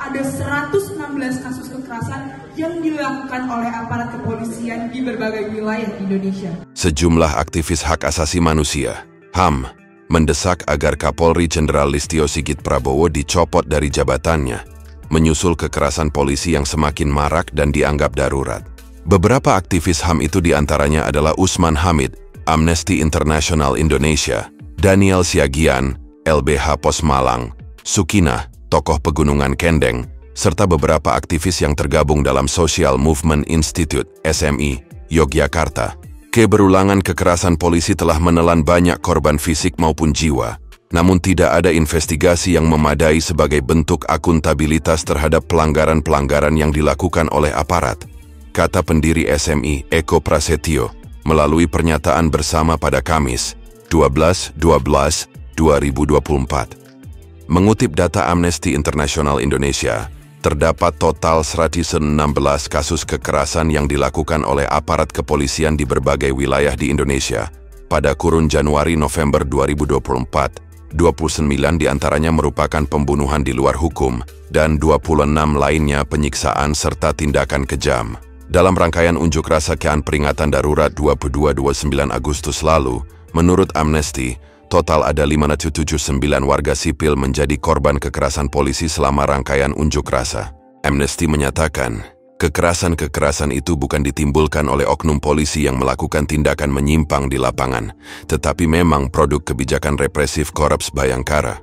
Ada 116 kasus kekerasan yang dilakukan oleh aparat kepolisian di berbagai wilayah di Indonesia. Sejumlah aktivis hak asasi manusia, HAM, mendesak agar Kapolri Jenderal Listio Sigit Prabowo dicopot dari jabatannya, menyusul kekerasan polisi yang semakin marak dan dianggap darurat. Beberapa aktivis HAM itu diantaranya adalah Usman Hamid, Amnesty International Indonesia, Daniel Siagian, LBH Pos Malang, Sukinah, tokoh Pegunungan Kendeng, serta beberapa aktivis yang tergabung dalam Social Movement Institute, SMI, Yogyakarta. Keberulangan kekerasan polisi telah menelan banyak korban fisik maupun jiwa, namun tidak ada investigasi yang memadai sebagai bentuk akuntabilitas terhadap pelanggaran-pelanggaran yang dilakukan oleh aparat, kata pendiri SMI, Eko Prasetyo, melalui pernyataan bersama pada Kamis, 12/12/2024. Mengutip data Amnesty International Indonesia, terdapat total 116 kasus kekerasan yang dilakukan oleh aparat kepolisian di berbagai wilayah di Indonesia. Pada kurun Januari-November 2024, 29 diantaranya merupakan pembunuhan di luar hukum, dan 26 lainnya penyiksaan serta tindakan kejam. Dalam rangkaian unjuk rasa KAN peringatan darurat 22-29 Agustus lalu, menurut Amnesty, total ada 579 warga sipil menjadi korban kekerasan polisi selama rangkaian unjuk rasa. Amnesty menyatakan, kekerasan-kekerasan itu bukan ditimbulkan oleh oknum polisi yang melakukan tindakan menyimpang di lapangan, tetapi memang produk kebijakan represif Korps Bayangkara.